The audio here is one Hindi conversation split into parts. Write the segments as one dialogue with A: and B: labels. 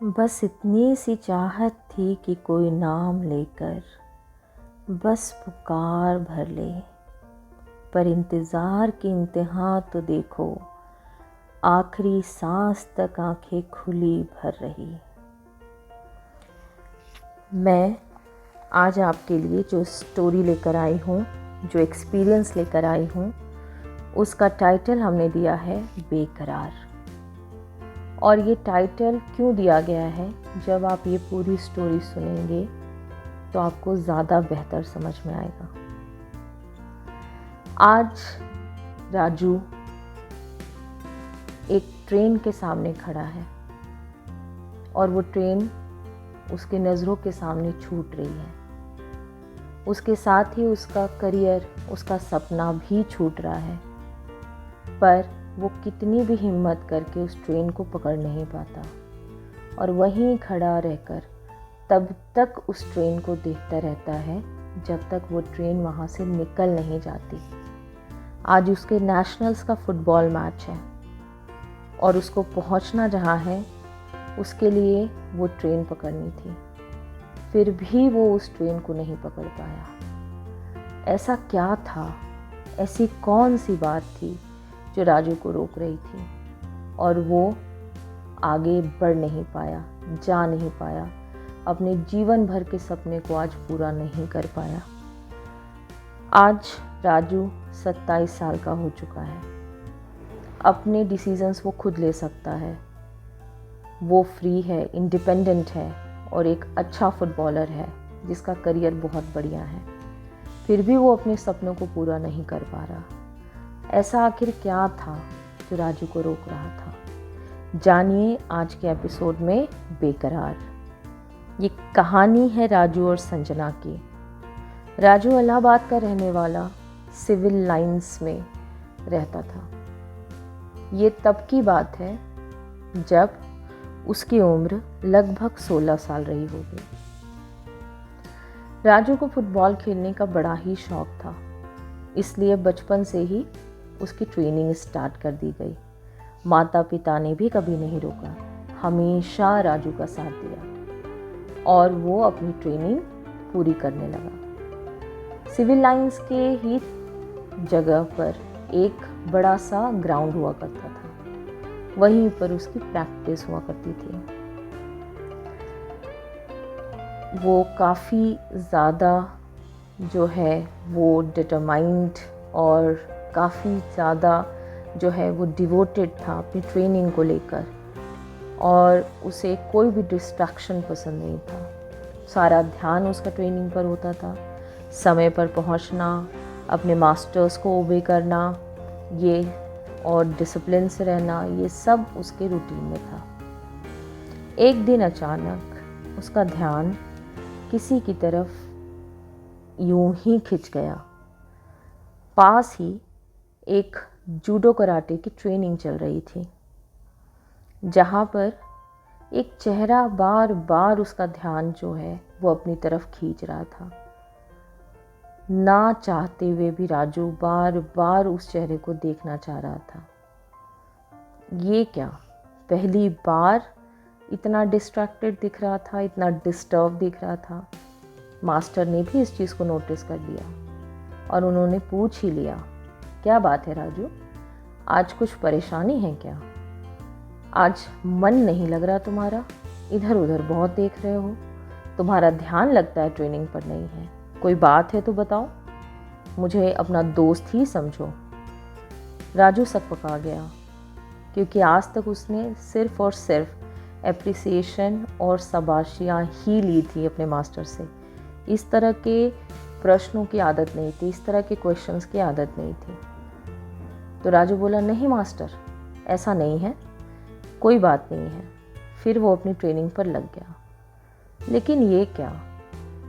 A: बस इतनी सी चाहत थी कि कोई नाम लेकर बस पुकार भर ले। पर इंतज़ार की इंतहा तो देखो, आखिरी सांस तक आंखें खुली भर रही। मैं आज आपके लिए जो स्टोरी लेकर आई हूँ, जो एक्सपीरियंस लेकर आई हूँ, उसका टाइटल हमने दिया है बेकरार। और ये टाइटल क्यों दिया गया है, जब आप ये पूरी स्टोरी सुनेंगे तो आपको ज़्यादा बेहतर समझ में आएगा। आज राजू एक ट्रेन के सामने खड़ा है और वो ट्रेन उसके नज़रों के सामने छूट रही है। उसके साथ ही उसका करियर, उसका सपना भी छूट रहा है, पर वो कितनी भी हिम्मत करके उस ट्रेन को पकड़ नहीं पाता और वहीं खड़ा रहकर तब तक उस ट्रेन को देखता रहता है जब तक वो ट्रेन वहाँ से निकल नहीं जाती। आज उसके नेशनल्स का फुटबॉल मैच है और उसको पहुँचना जहाँ है उसके लिए वो ट्रेन पकड़नी थी, फिर भी वो उस ट्रेन को नहीं पकड़ पाया। ऐसा क्या था, ऐसी कौन सी बात थी जो राजू को रोक रही थी और वो आगे बढ़ नहीं पाया, जा नहीं पाया, अपने जीवन भर के सपने को आज पूरा नहीं कर पाया। आज राजू 27 साल का हो चुका है। अपने डिसीजंस वो खुद ले सकता है, वो फ्री है, इंडिपेंडेंट है और एक अच्छा फुटबॉलर है जिसका करियर बहुत बढ़िया है। फिर भी वो अपने सपनों को पूरा नहीं कर पा रहा। ऐसा आखिर क्या था जो राजू को रोक रहा था? जानिए आज के एपिसोड में बेकरार। ये कहानी है राजू और संजना की। राजू इलाहाबाद का रहने वाला सिविल लाइंस में रहता था। ये तब की बात है जब उसकी उम्र लगभग 16 साल रही होगी। राजू को फुटबॉल खेलने का बड़ा ही शौक था, इसलिए बचपन से ही उसकी ट्रेनिंग स्टार्ट कर दी गई। माता पिता ने भी कभी नहीं रोका, हमेशा राजू का साथ दिया और वो अपनी ट्रेनिंग पूरी करने लगा। सिविल लाइंस के ही जगह पर एक बड़ा सा ग्राउंड हुआ करता था, वहीं पर उसकी प्रैक्टिस हुआ करती थी। वो काफ़ी ज़्यादा जो है वो डिटरमाइंड और काफ़ी ज़्यादा जो है वो डिवोटेड था अपनी ट्रेनिंग को लेकर और उसे कोई भी डिस्ट्रैक्शन पसंद नहीं था। सारा ध्यान उसका ट्रेनिंग पर होता था। समय पर पहुंचना, अपने मास्टर्स को ओबे करना, ये और डिसिप्लिन से रहना, ये सब उसके रूटीन में था। एक दिन अचानक उसका ध्यान किसी की तरफ यूं ही खिंच गया। पास ही एक जूडो कराटे की ट्रेनिंग चल रही थी, जहाँ पर एक चेहरा बार बार उसका ध्यान जो है वो अपनी तरफ खींच रहा था। ना चाहते हुए भी राजू बार बार उस चेहरे को देखना चाह रहा था। ये क्या, पहली बार इतना डिस्ट्रैक्टेड दिख रहा था, इतना डिस्टर्ब दिख रहा था। मास्टर ने भी इस चीज़ को नोटिस कर लिया और उन्होंने पूछ ही लिया, क्या बात है राजू, आज कुछ परेशानी है क्या? आज मन नहीं लग रहा तुम्हारा, इधर उधर बहुत देख रहे हो, तुम्हारा ध्यान लगता है ट्रेनिंग पर नहीं है। कोई बात है तो बताओ, मुझे अपना दोस्त ही समझो। राजू सकपका गया, क्योंकि आज तक उसने सिर्फ और सिर्फ एप्रिसिएशन और शाबाशियाँ ही ली थी अपने मास्टर से। इस तरह के प्रश्नों की आदत नहीं थी, इस तरह के क्वेश्चंस की आदत नहीं थी। तो राजू बोला, नहीं मास्टर, ऐसा नहीं है, कोई बात नहीं है। फिर वो अपनी ट्रेनिंग पर लग गया। लेकिन ये क्या,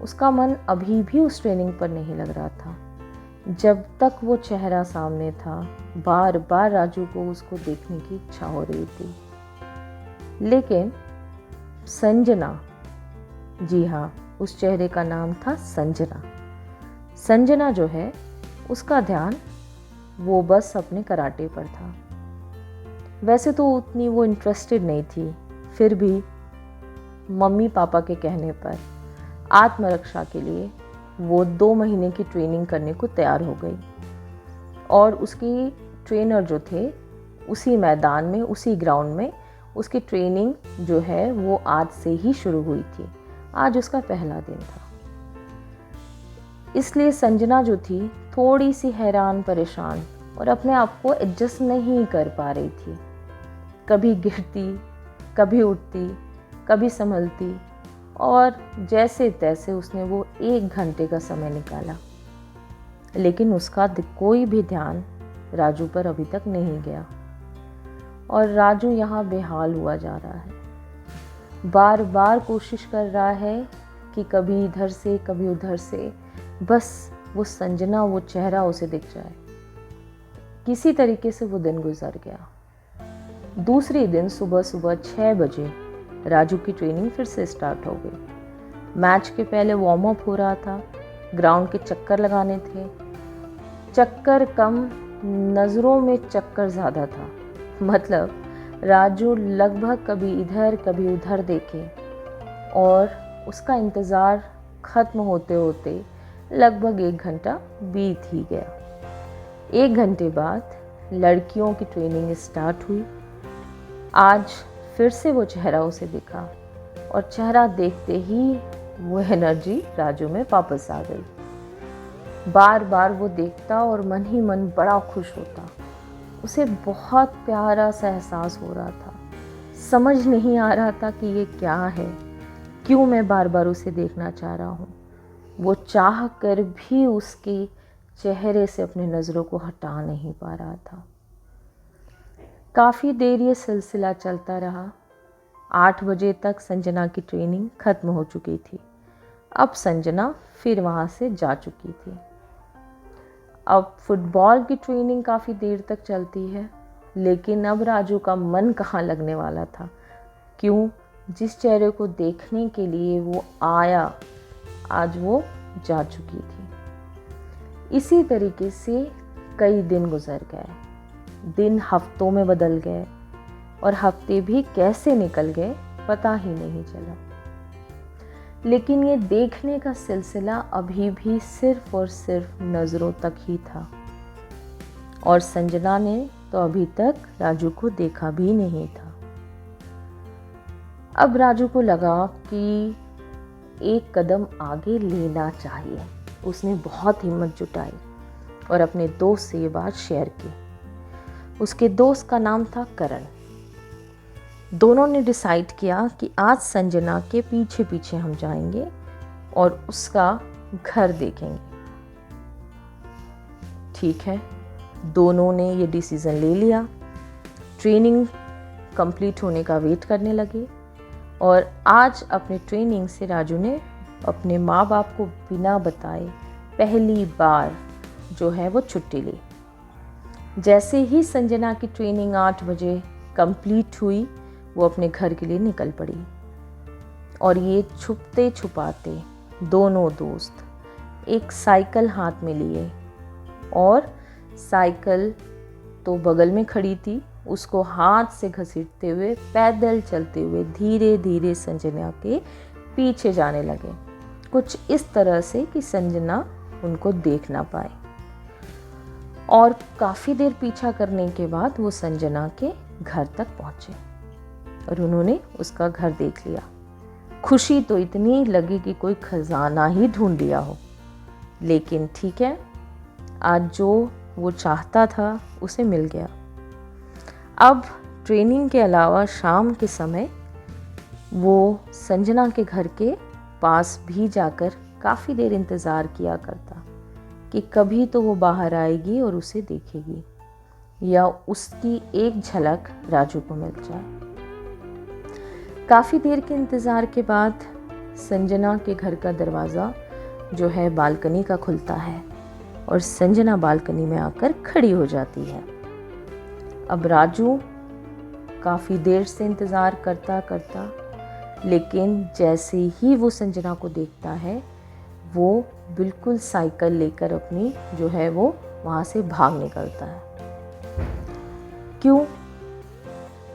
A: उसका मन अभी भी उस ट्रेनिंग पर नहीं लग रहा था। जब तक वो चेहरा सामने था, बार बार राजू को उसको देखने की इच्छा हो रही थी। लेकिन संजना, जी हाँ, उस चेहरे का नाम था संजना। संजना जो है उसका ध्यान वो बस अपने कराटे पर था। वैसे तो उतनी वो इंटरेस्टेड नहीं थी, फिर भी मम्मी पापा के कहने पर आत्मरक्षा के लिए वो 2 महीने की ट्रेनिंग करने को तैयार हो गई। और उसकी ट्रेनर जो थे, उसी मैदान में, उसी ग्राउंड में उसकी ट्रेनिंग जो है वो आज से ही शुरू हुई थी। आज उसका पहला दिन था। इसलिए संजना जो थी थोड़ी सी हैरान परेशान और अपने आप को एडजस्ट नहीं कर पा रही थी। कभी गिरती, कभी उठती, कभी संभलती, और जैसे तैसे उसने वो 1 घंटे का समय निकाला। लेकिन उसका कोई भी ध्यान राजू पर अभी तक नहीं गया और राजू यहाँ बेहाल हुआ जा रहा है। बार बार कोशिश कर रहा है कि कभी इधर से कभी उधर से बस वो संजना, वो चेहरा उसे दिख जाए। किसी तरीके से वो दिन गुजर गया। दूसरे दिन सुबह 6 बजे राजू की ट्रेनिंग फिर से स्टार्ट हो गई। मैच के पहले वार्म अप हो रहा था, ग्राउंड के चक्कर लगाने थे। चक्कर कम, नज़रों में चक्कर ज़्यादा था। मतलब राजू लगभग कभी इधर कभी उधर देखे और उसका इंतज़ार ख़त्म होते होते लगभग 1 घंटा बीत ही गया। 1 घंटे बाद लड़कियों की ट्रेनिंग स्टार्ट हुई। आज फिर से वो चेहरा उसे दिखा और चेहरा देखते ही वो एनर्जी राजू में वापस आ गई। बार बार वो देखता और मन ही मन बड़ा खुश होता। उसे बहुत प्यारा सा एहसास हो रहा था। समझ नहीं आ रहा था कि ये क्या है, क्यों मैं बार बार उसे देखना चाह रहा हूँ। वो चाह कर भी उसके चेहरे से अपनी नज़रों को हटा नहीं पा रहा था। काफ़ी देर ये सिलसिला चलता रहा। 8 बजे तक संजना की ट्रेनिंग ख़त्म हो चुकी थी। अब संजना फिर वहाँ से जा चुकी थी। अब फुटबॉल की ट्रेनिंग काफ़ी देर तक चलती है, लेकिन अब राजू का मन कहाँ लगने वाला था। क्यों? जिस चेहरे को देखने के लिए वो आया, आज वो जा चुकी थी। इसी तरीके से कई दिन गुजर गए। दिन हफ्तों में बदल गए और हफ्ते भी कैसे निकल गए पता ही नहीं चला। लेकिन ये देखने का सिलसिला अभी भी सिर्फ और सिर्फ नज़रों तक ही था और संजना ने तो अभी तक राजू को देखा भी नहीं था। अब राजू को लगा कि एक कदम आगे लेना चाहिए। उसने बहुत हिम्मत जुटाई और अपने दोस्त से ये बात शेयर की। उसके दोस्त का नाम था करण। दोनों ने डिसाइड किया कि आज संजना के पीछे पीछे हम जाएंगे और उसका घर देखेंगे। ठीक है, दोनों ने ये डिसीज़न ले लिया। ट्रेनिंग कंप्लीट होने का वेट करने लगे और आज अपने ट्रेनिंग से राजू ने अपने माँ बाप को बिना बताए पहली बार जो है वो छुट्टी ली। जैसे ही संजना की ट्रेनिंग 8 बजे कंप्लीट हुई, वो अपने घर के लिए निकल पड़ी। और ये छुपते छुपाते दोनों दोस्त एक साइकिल हाथ में लिए और साइकिल तो बगल में खड़ी थी, उसको हाथ से घसीटते हुए पैदल चलते हुए धीरे धीरे संजना के पीछे जाने लगे, कुछ इस तरह से कि संजना उनको देख ना पाए। और काफ़ी देर पीछा करने के बाद वो संजना के घर तक पहुँचे और उन्होंने उसका घर देख लिया। खुशी तो इतनी लगी कि कोई खजाना ही ढूंढ लिया हो। लेकिन ठीक है, आज जो वो चाहता था उसे मिल गया। अब ट्रेनिंग के अलावा शाम के समय वो संजना के घर के पास भी जाकर काफ़ी देर इंतज़ार किया करता कि कभी तो वो बाहर आएगी और उसे देखेगी या उसकी एक झलक राजू को मिल जाए। काफ़ी देर के इंतज़ार के बाद संजना के घर का दरवाज़ा जो है बालकनी का खुलता है और संजना बालकनी में आकर खड़ी हो जाती है। अब राजू काफ़ी देर से इंतज़ार करता करता, लेकिन जैसे ही वो संजना को देखता है, वो बिल्कुल साइकिल लेकर अपनी जो है वो वहाँ से भाग निकलता है। क्यों?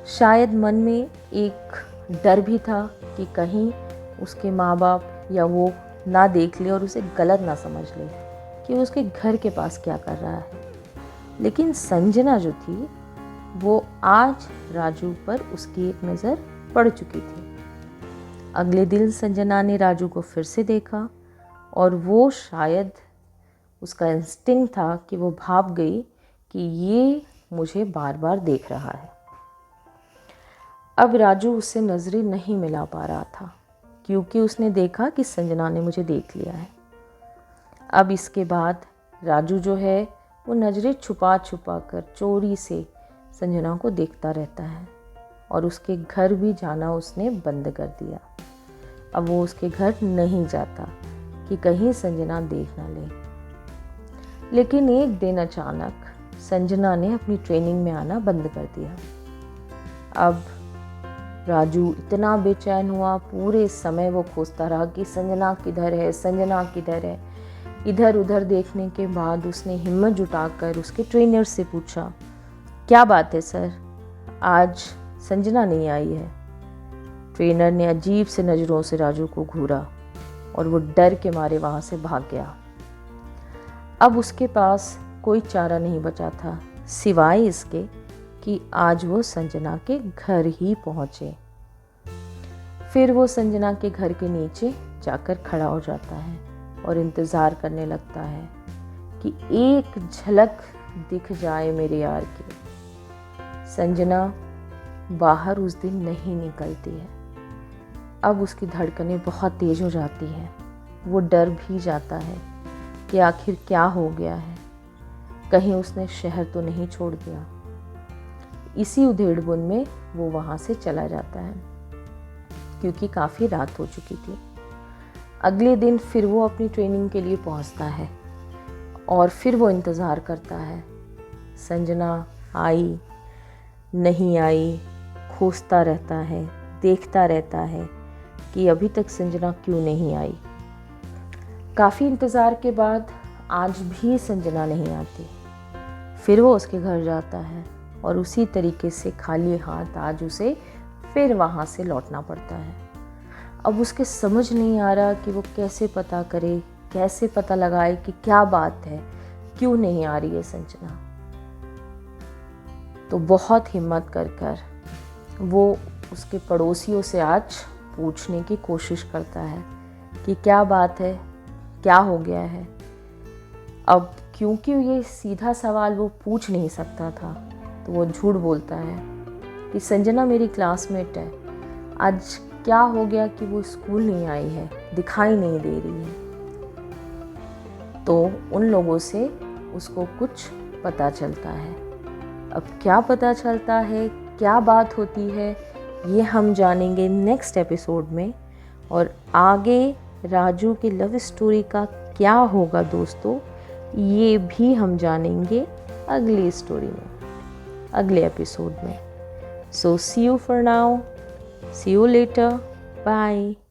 A: शायद मन में एक डर भी था कि कहीं उसके माँ बाप या वो ना देख ले और उसे गलत ना समझ ले कि वो उसके घर के पास क्या कर रहा है। लेकिन संजना जो थी वो आज राजू पर उसकी एक नज़र पड़ चुकी थी। अगले दिन संजना ने राजू को फिर से देखा और वो शायद उसका इंस्टिंक्ट था कि वो भाप गई कि ये मुझे बार बार देख रहा है। अब राजू उससे नज़रें नहीं मिला पा रहा था क्योंकि उसने देखा कि संजना ने मुझे देख लिया है। अब इसके बाद राजू जो है वो नज़रें छुपा छुपा कर चोरी से संजना को देखता रहता है और उसके घर भी जाना उसने बंद कर दिया। अब वो उसके घर नहीं जाता कि कहीं संजना देख ना ले। लेकिन एक दिन अचानक संजना ने अपनी ट्रेनिंग में आना बंद कर दिया। अब राजू इतना बेचैन हुआ, पूरे समय वो खोजता रहा कि संजना किधर है, संजना किधर है। इधर उधर देखने के बाद उसने हिम्मत जुटाकर उसके ट्रेनर से पूछा, क्या बात है सर, आज संजना नहीं आई है। ट्रेनर ने अजीब से नज़रों से राजू को घूरा और वो डर के मारे वहाँ से भाग गया। अब उसके पास कोई चारा नहीं बचा था सिवाय इसके कि आज वो संजना के घर ही पहुँचे। फिर वो संजना के घर के नीचे जाकर खड़ा हो जाता है और इंतज़ार करने लगता है कि एक झलक दिख जाए मेरे यार की। संजना बाहर उस दिन नहीं निकलती है। अब उसकी धड़कनें बहुत तेज़ हो जाती हैं। वो डर भी जाता है कि आखिर क्या हो गया है, कहीं उसने शहर तो नहीं छोड़ दिया। इसी उधेड़बुन में वो वहाँ से चला जाता है क्योंकि काफ़ी रात हो चुकी थी। अगले दिन फिर वो अपनी ट्रेनिंग के लिए पहुँचता है और फिर वो इंतज़ार करता है। संजना आई नहीं आई, खोजता रहता है, देखता रहता है कि अभी तक संजना क्यों नहीं आई। काफ़ी इंतज़ार के बाद आज भी संजना नहीं आती। फिर वो उसके घर जाता है और उसी तरीके से खाली हाथ आज उसे फिर वहाँ से लौटना पड़ता है। अब उसके समझ नहीं आ रहा कि वो कैसे पता करे, कैसे पता लगाए कि क्या बात है, क्यों नहीं आ रही है संजना। तो बहुत हिम्मत कर वो उसके पड़ोसियों से आज पूछने की कोशिश करता है कि क्या बात है, क्या हो गया है। अब क्योंकि ये सीधा सवाल वो पूछ नहीं सकता था तो वो झूठ बोलता है कि संजना मेरी क्लासमेट है, आज क्या हो गया कि वो स्कूल नहीं आई है, दिखाई नहीं दे रही है। तो उन लोगों से उसको कुछ पता चलता है। अब क्या पता चलता है, क्या बात होती है, ये हम जानेंगे नेक्स्ट एपिसोड में। और आगे राजू की लव स्टोरी का क्या होगा दोस्तों, ये भी हम जानेंगे अगली स्टोरी में, अगले एपिसोड में। So see you for now, see you later, bye.